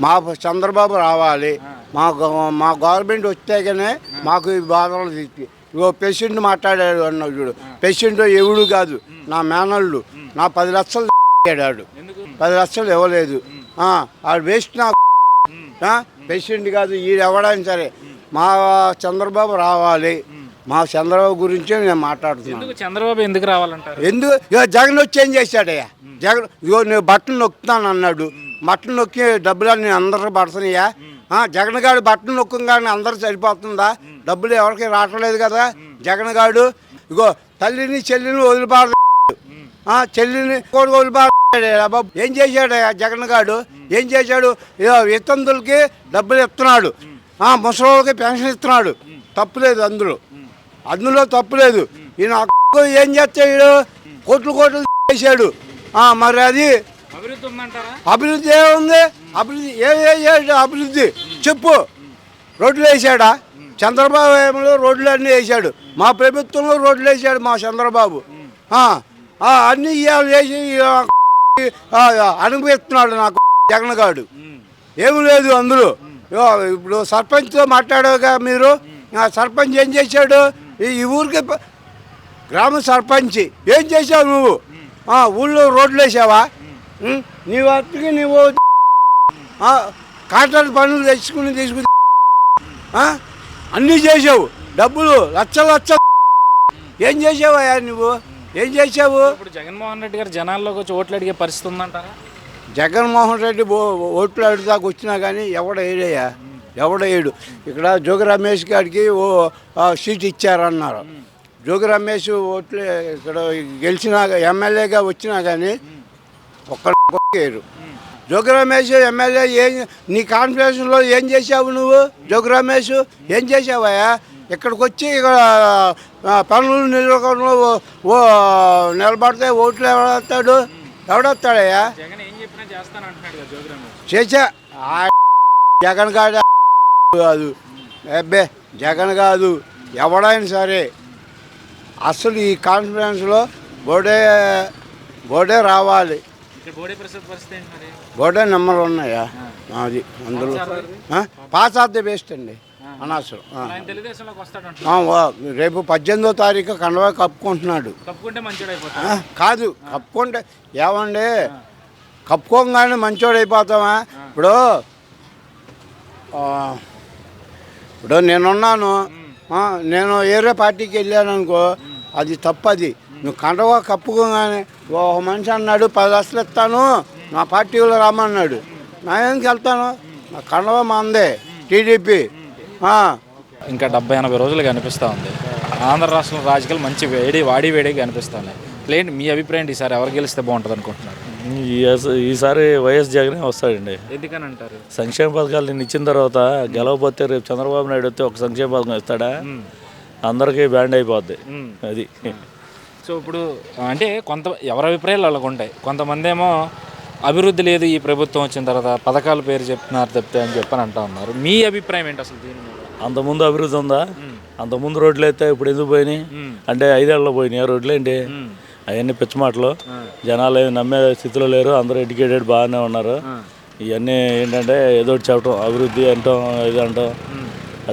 మా చంద్రబాబు రావాలి. మా గవర్నమెంట్ వస్తేగానే మాకు ఈ బాధలు తీసి ఇగో పేషెంట్ మాట్లాడాడు అన్నాడు చూడు. పేషెంట్ ఎవడు కాదు, నా మేనల్లు. నా 10 లక్షలు ఆడాడు, 10 లక్షలు ఇవ్వలేదు. ఆడు వేస్ట్. నా పేషెంట్ కాదు, ఈడు ఎవడైనా సరే మా చంద్రబాబు రావాలి. మా చంద్రబాబు గురించి నేను మాట్లాడుతున్నాను. చంద్రబాబు ఎందుకు రావాలంటారు? ఎందుకు ఇక జగన్ వచ్చి ఏం చేశాడయ్యా? జగన్ ఇగో నేను బట్టలు నొక్కుతాను అన్నాడు. బట్టలు నొక్కి డబ్బులన్నీ అందరూ పడుతున్నాయా? జగన్ గారు బట్టలు నొక్కగానే అందరూ సరిపోతుందా? డబ్బులు ఎవరికి రావట్లేదు కదా. జగన్ గారు ఇగో తల్లిని చెల్లిని వదిలిపాడు, చెల్లిని కూడా వదిలిపాడు. బాబు ఏం చేశాడు జగన్ గారు? ఏం చేశాడు? ఇదో వితంతులకి డబ్బులు ఇస్తున్నాడు, ముసలికి పెన్షన్ ఇస్తున్నాడు. తప్పులేదు, అందులో తప్పులేదు. ఈయన ఏం చేస్తాడు? కోట్లు చేశాడు. మరి అది అభివృద్ధి ఏముంది? అభివృద్ధి చెప్పు. రోడ్లు వేసాడా? చంద్రబాబు ఏమో రోడ్లు అన్నీ వేసాడు. మా ప్రభుత్వంలో రోడ్లు వేసాడు మా చంద్రబాబు. అన్నీ వేసి అనుభవిస్తున్నాడు నాకు జగన్ గారు. ఏమి లేదు అందులో. ఇప్పుడు సర్పంచ్తో మాట్లాడాక మీరు, సర్పంచ్ ఏం చేశాడు? ఈ ఊరికి గ్రామ సర్పంచ్ ఏం చేసావు నువ్వు? ఊళ్ళో రోడ్లు వేసావా? నీ వాటికి నువ్వు కాంట్రాక్ట్ పనులు తీసుకుని అన్నీ చేసావు. డబ్బులు లక్షలు ఏం చేసావా నువ్వు? ఏం చేసావు? ఇప్పుడు జగన్మోహన్ రెడ్డి గారు జనాల్లోకి వచ్చి ఓట్లు అడిగే పరిస్థితి ఉందంటారా? జగన్మోహన్ రెడ్డి ఓట్లు అడిదాకా వచ్చినా కానీ ఎవడేడయ్యా? ఎవడేడు? ఇక్కడ జోగి రమేష్ గారికి సీట్ ఇచ్చారన్నారు. జోగి రమేష్ ఓట్లు ఇక్కడ గెలిచినా ఎమ్మెల్యేగా వచ్చినా కానీ ఒక్కరు. జోగి రమేష్ ఎమ్మెల్యే నీ కాన్ఫరెన్స్లో ఏం చేసావు నువ్వు? జోగి రమేష్ ఏం చేసావయ్యా? ఇక్కడికి వచ్చి ఇక్కడ పనులు నిలబడితే ఓట్లు ఎవడొస్తాడయ్యా? చేసా జగన్ కాదు, జగన్ కాదు, ఎవడైనా సరే అసలు ఈ కాన్ఫరెన్స్లో బోడే రావాలి. బోడే నెంబర్లు ఉన్నాయా? అది అందులో పాస్ ఆఫ్ ది బెస్ట్ అండి అనవసరం. రేపు 18వ తారీఖు కండవా కప్పుకుంటున్నాడు. కాదు, కప్పుకుంటే ఏమండి, కప్పుకోగానే మంచోడు అయిపోతామా? ఇప్పుడు నేనున్నాను, నేను వేరే పార్టీకి వెళ్ళాను అనుకో, అది తప్పది. నువ్వు కండవా కప్పుకోగానే ఒక మనిషి అన్నాడు 10 లక్షలు ఇస్తాను నా పార్టీలో రమ్మన్నాడు. నా ఎందుకు వెళ్తాను? నా కండవా మందే టీడీపీ. ఇంకా 70-80 రోజులు కనిపిస్తూ ఉంది. ఆంధ్ర రాష్ట్రంలో రాజకీయాలు మంచి వేడిగా కనిపిస్తూ ఉన్నాయి. లేండి మీ అభిప్రాయం, ఈసారి ఎవరు గెలిస్తే బాగుంటుంది అనుకుంటున్నారు? ఈసారి వైఎస్ జగనే వస్తాడండి. ఎందుకని అంటారు? సంక్షేమ పథకాలు నేను ఇచ్చిన తర్వాత గెలవపోతే రేపు చంద్రబాబు నాయుడు వస్తే ఒక సంక్షేమ పథకం ఇస్తాడా? అందరికీ బ్యాండ్ అయిపోద్ది అది. సో ఇప్పుడు అంటే ఎవరి అభిప్రాయాలు వాళ్ళకు ఉంటాయి. కొంతమంది ఏమో అభివృద్ధి లేదు ఈ ప్రభుత్వం వచ్చిన తర్వాత, పథకాల పేరు చెప్తున్నారు తప్పితే అని చెప్పని అంటూ ఉన్నారు. మీ అభిప్రాయం ఏంటి అసలు దీని మీద? అంతకుముందు అభివృద్ధి ఉందా? అంతకుముందు రోడ్లు అయితే ఇప్పుడు ఎందుకు పోయినాయి అంటే 5 ఏళ్ళలో పోయినాయి ఆ రోడ్లు. ఏంటి అవన్నీ పిచ్చమాటలు. జనాలు ఏమి నమ్మే స్థితిలో లేరు. అందరూ ఎడ్యుకేటెడ్ బాగానే ఉన్నారు. ఇవన్నీ ఏంటంటే ఏదో చెప్పడం అభివృద్ధి అంటాం, ఇది అంటాం.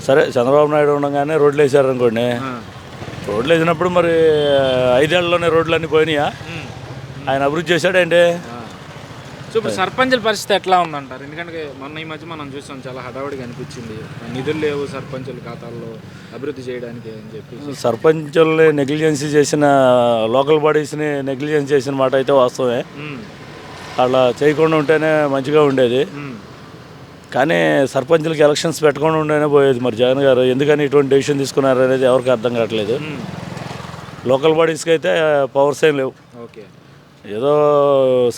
సరే చంద్రబాబు నాయుడు ఉండగానే రోడ్లు వేసారనుకోండి, రోడ్లు వేసినప్పుడు మరి 5 ఏళ్లలోనే రోడ్లు అన్నీ పోయినాయా? ఆయన అభివృద్ధి చేశాడేంటి? సో ఇప్పుడు సర్పంచుల పరిస్థితి ఎట్లా ఉందంటారు? ఎందుకంటే ఈ మధ్య మనం చూసాం, చాలా హడావుడిగా అనిపించింది. నిధులు లేవు సర్పంచుల ఖాతాల్లో అభివృద్ధి చేయడానికి అని చెప్పి. సర్పంచుల్ని నెగ్లిజెన్సీ చేసిన, లోకల్ బాడీస్ని నెగ్లిజెన్స్ చేసిన మాట అయితే వాస్తవమే. అలా చేయకుండా ఉంటేనే మంచిగా ఉండేది. కానీ సర్పంచులకి ఎలక్షన్స్ పెట్టకుండా ఉంటేనే పోయేది. మరి జగన్ గారు ఎందుకని ఇటువంటి డెసిషన్ తీసుకున్నారు అనేది ఎవరికి అర్థం కావట్లేదు. లోకల్ బాడీస్కి అయితే పవర్స్ ఏం లేవు. ఓకే, ఏదో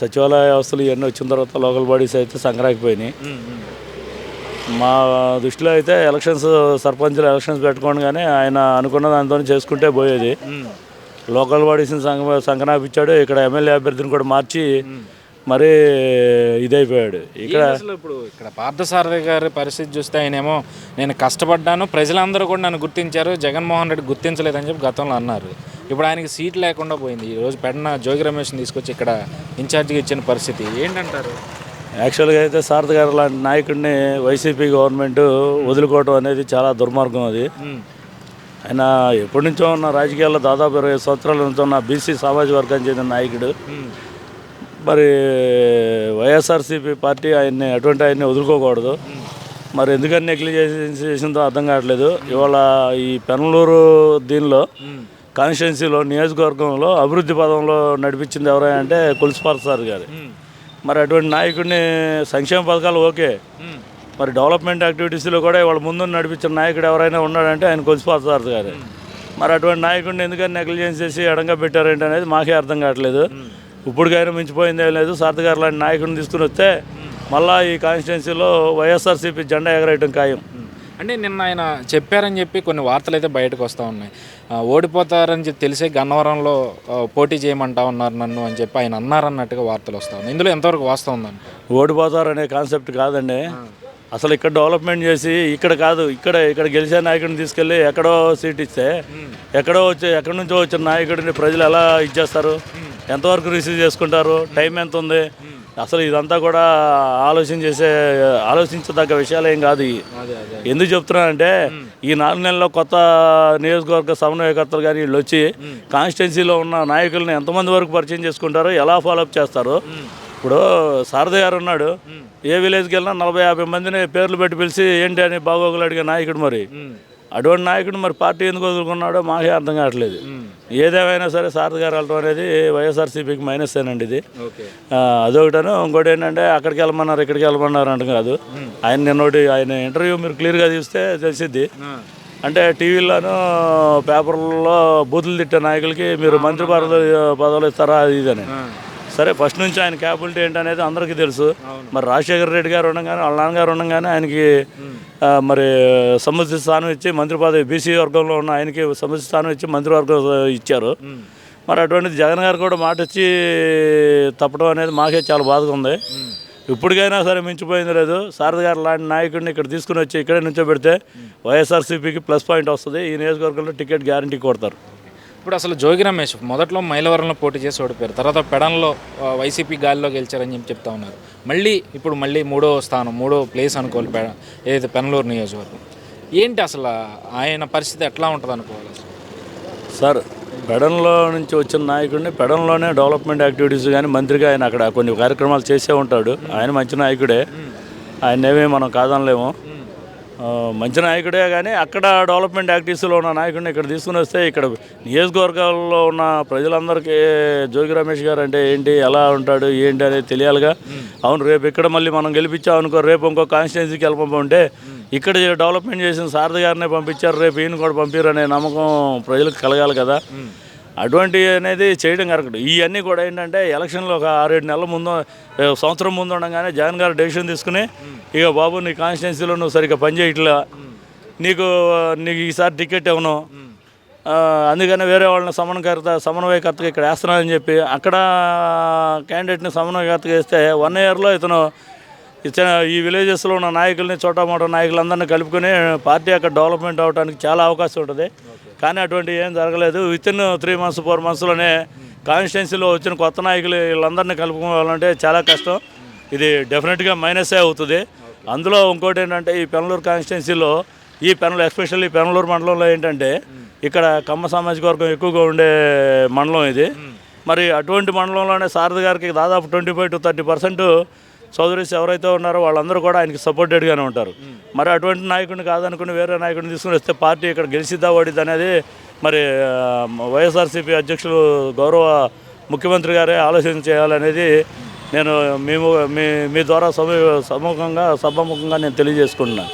సచివాలయ వ్యవస్థలు ఇవన్నీ వచ్చిన తర్వాత లోకల్ బాడీస్ అయితే సంక్రాంతిపోయినాయి. మా దృష్టిలో అయితే సర్పంచులు ఎలక్షన్స్ పెట్టుకోగానే ఆయన అనుకున్న దాంతో చేసుకుంటే పోయేది. లోకల్ బాడీస్ని సంక్రాంతించాడు. ఇక్కడ ఎమ్మెల్యే అభ్యర్థిని కూడా మార్చి మరీ ఇదైపోయాడు. ఇక్కడ పార్థసారథి గారి పరిస్థితి చూస్తే ఆయనేమో నేను కష్టపడ్డాను, ప్రజలందరూ కూడా నన్ను గుర్తించారు, జగన్మోహన్ రెడ్డి గుర్తించలేదని చెప్పి గతంలో అన్నారు. ఇప్పుడు ఆయనకి సీట్ లేకుండా పోయింది. ఈరోజు పెడన జోగి రమేష్ని తీసుకొచ్చి ఇక్కడ ఇన్ఛార్జిగా ఇచ్చిన పరిస్థితి ఏంటంటారు? యాక్చువల్గా అయితే సారథి గారు లాంటి నాయకుడిని వైసీపీ గవర్నమెంట్ వదులుకోవడం అనేది చాలా దుర్మార్గం అది. ఆయన ఎప్పటి నుంచో ఉన్న రాజకీయాల్లో దాదాపు 20 సంవత్సరాల నుంచి ఉన్న బీసీ సామాజిక వర్గానికి చెందిన నాయకుడు. మరి వైఎస్ఆర్సీపీ పార్టీ ఆయన్ని వదులుకోకూడదు. మరి ఎందుకని నెగ్లిజెన్స్ చేసిందో అర్థం కావట్లేదు. ఇవాళ ఈ పెనమలూరు దీనిలో కాన్స్టిట్యున్సీలో నియోజకవర్గంలో అభివృద్ధి పదంలో నడిపించింది ఎవరైనా అంటే కొలుసుపాల సార్ గారు. మరి అటువంటి నాయకుడిని సంక్షేమ పథకాలు ఓకే, మరి డెవలప్మెంట్ యాక్టివిటీస్లో కూడా వాళ్ళ ముందు నడిపించిన నాయకుడు ఎవరైనా ఉన్నాడంటే ఆయన కొలుసుపాల సార్ గారు. మరి అటువంటి నాయకుడిని ఎందుకని నెగ్లిజెన్స్ చేసి ఎడంగా పెట్టారేంటి అనేది మాకే అర్థం కావట్లేదు. ఇప్పటికైనా మించిపోయిందే లేదు. సారథి గారు లాంటి నాయకుడిని తీసుకుని వస్తే మళ్ళీ ఈ కాన్స్టిట్యున్సీలో వైఎస్ఆర్సీపీ జెండా ఎగరేయటం ఖాయం. అంటే నిన్న ఆయన చెప్పారని చెప్పి కొన్ని వార్తలు అయితే బయటకు వస్తూ ఉన్నాయి. ఓడిపోతారని చెప్పి తెలిసే గన్నవరంలో పోటీ చేయమంటా ఉన్నారు నన్ను అని చెప్పి ఆయన అన్నారన్నట్టుగా వార్తలు వస్తూ ఉన్నాయి. ఇందులో ఎంతవరకు వాస్తవం ఉందండి? ఓడిపోతారనే కాన్సెప్ట్ కాదండి. అసలు ఇక్కడ డెవలప్మెంట్ చేసి ఇక్కడ గెలిచే నాయకుడిని తీసుకెళ్ళి ఎక్కడో సీట్ ఇస్తే ఎక్కడి నుంచో వచ్చిన నాయకుడిని ప్రజలు ఎలా ఇచ్చేస్తారు, ఎంతవరకు రిసీవ్ చేసుకుంటారు, టైం ఎంత ఉంది, అసలు ఇదంతా కూడా ఆలోచించదగ్గ విషయాలు ఏం కాదు. ఎందుకు చెప్తున్నానంటే ఈ 4 నెలల్లో కొత్త నియోజకవర్గ సమన్వయకర్తలు కానీ వీళ్ళు వచ్చి కాన్స్టిట్యున్సీలో ఉన్న నాయకుల్ని ఎంతమంది వరకు పరిచయం చేసుకుంటారో, ఎలా ఫాలోఅప్ చేస్తారు. ఇప్పుడు సారథి గారు ఉన్నాడు, ఏ విలేజ్కి వెళ్ళినా 40-50 మందిని పేర్లు పెట్టి పిలిచి ఏంటి అని బాగోగులు అడిగే నాయకుడు. మరి అటువంటి నాయకుడు మరి పార్టీ ఎందుకు వదులుకున్నాడో మాకే అర్థం కావట్లేదు. ఏదేమైనా సరే సారథి గారు వెళ్ళడం అనేది వైఎస్ఆర్సీపీకి మైనస్ ఏనండి ఇది. అదొకటను. ఇంకోటి ఏంటంటే అక్కడికి వెళ్ళమన్నారు ఇక్కడికి వెళ్ళమన్నారు అంటే కాదు. ఆయన ఇంటర్వ్యూ మీరు క్లియర్గా చూస్తే తెలిసిద్ది. అంటే టీవీలోనూ పేపర్లలో బూతులు తిట్టే నాయకులకి మీరు మంత్రి పదవులు ఇస్తారా అది ఇదని. సరే, ఫస్ట్ నుంచి ఆయన క్యాపబిలిటీ ఏంటనేది అందరికీ తెలుసు. మరి రాజశేఖర రెడ్డి గారు ఉండగానే వాళ్ళ నాన్నగారు ఉండగానే ఆయనకి మరి సముచిత స్థానం ఇచ్చి మంత్రి పదవి, బీసీ వర్గంలో ఉన్న ఆయనకి సముచిత స్థానం ఇచ్చి మంత్రివర్గం ఇచ్చారు. మరి అటువంటిది జగన్ గారు కూడా మాట ఇచ్చి తప్పడం అనేది మాకే చాలా బాధగా ఉంది. ఇప్పటికైనా సరే మించిపోయింది లేదు. సారథి గారు లాంటి నాయకుడిని ఇక్కడ తీసుకుని వచ్చి ఇక్కడే నుంచో పెడితే వైఎస్ఆర్సీపీకి ప్లస్ పాయింట్ వస్తుంది. ఈ నియోజకవర్గంలో టికెట్ గ్యారంటీ కొడతారు. ఇప్పుడు అసలు జోగి రమేష్ మొదట్లో మైలవరంలో పోటీ చేసి ఓడిపోయారు, తర్వాత పెడన్లో వైసీపీ గాలిలో గెలిచారని చెప్పి చెప్తా ఉన్నారు. ఇప్పుడు మళ్ళీ మూడో ప్లేస్ అనుకోవాలి ఏదైతే పెనమలూరు నియోజకవర్గం. ఏంటి అసలు ఆయన పరిస్థితి ఎట్లా ఉంటుంది అనుకోవాలి సార్? పెడన్లో నుంచి వచ్చిన నాయకుడిని పెడన్లోనే డెవలప్మెంట్ యాక్టివిటీస్ కానీ మంత్రిగా ఆయన అక్కడ కొన్ని కార్యక్రమాలు చేసే ఉంటాడు. ఆయన మంచి నాయకుడే, ఆయనేమీ మనం కాదనలేము. మంచి నాయకుడే. కానీ అక్కడ డెవలప్మెంట్ యాక్టివిటీస్లో ఉన్న నాయకుడిని ఇక్కడ తీసుకుని వస్తే ఇక్కడ నియోజకవర్గాల్లో ఉన్న ప్రజలందరికీ జోగి రమేష్ గారు అంటే ఏంటి, ఎలా ఉంటాడు, ఏంటి అనేది తెలియాలిగా. అవును, రేపు ఇక్కడ మళ్ళీ మనం గెలిపించామనుకో, రేపు ఇంకో కాన్స్టిట్యున్సీకి వెళ్ళిపోతే ఇక్కడ డెవలప్మెంట్ చేసిన సారథి గారినే పంపించారు, రేపు ఈయన కూడా పంపారు అనే నమ్మకం ప్రజలకు కలగాలి కదా. అటువంటి అనేది చేయడం కరెక్ట్. ఇవన్నీ కూడా ఏంటంటే ఎలక్షన్లో ఒక 6-7 నెలల ముందు, సంవత్సరం ముందు ఉండగానే జగన్ గారు డెసిషన్ తీసుకుని, ఇక బాబు నీ కాన్స్టిట్యున్సీలో నువ్వు సరిగ్గా పనిచేయట్లా, నీకు ఈసారి టికెట్ ఇవ్వను, అందుకని వేరే వాళ్ళని సమన్వయకర్తగా ఇక్కడ వేస్తున్నానని చెప్పి అక్కడ క్యాండిడేట్ని సమన్వయకర్తగా వేస్తే 1 ఇయర్లో ఇతను ఈ విలేజెస్లో ఉన్న నాయకుల్ని చోటామోటా నాయకులందరినీ కలుపుకొని పార్టీ అక్కడ డెవలప్మెంట్ అవడానికి చాలా అవకాశం ఉంటుంది. కానీ అటువంటి ఏం జరగలేదు. వితిన్ 3 months 4 monthsలోనే కాన్స్టిట్యున్సీలో వచ్చిన కొత్త నాయకులు వీళ్ళందరినీ కలుపుకోవాలంటే చాలా కష్టం. ఇది డెఫినెట్గా మైనసే అవుతుంది. అందులో ఇంకోటి ఏంటంటే ఈ పెనమలూరు కాన్స్టిట్యున్సీలో ఎస్పెషల్లీ పెనమలూరు మండలంలో ఏంటంటే ఇక్కడ కమ్మ సామాజిక వర్గం ఎక్కువగా ఉండే మండలం ఇది. మరి అటువంటి మండలంలోనే సారథి గారికి దాదాపు 25 to 30% చౌదరీస్ ఎవరైతే ఉన్నారో వాళ్ళందరూ కూడా ఆయనకి సపోర్టెడ్గానే ఉంటారు. మరి అటువంటి నాయకుడిని కాదనుకుని వేరే నాయకుడిని తీసుకుని వస్తే పార్టీ ఇక్కడ గెలిచిద్దా ఓడిద్దా అనేది మరి వైఎస్ఆర్సీపీ అధ్యక్షులు గౌరవ ముఖ్యమంత్రి గారే ఆలోచన చేయాలనేది నేను మీ ద్వారా సభాముఖంగా నేను తెలియజేసుకుంటున్నాను.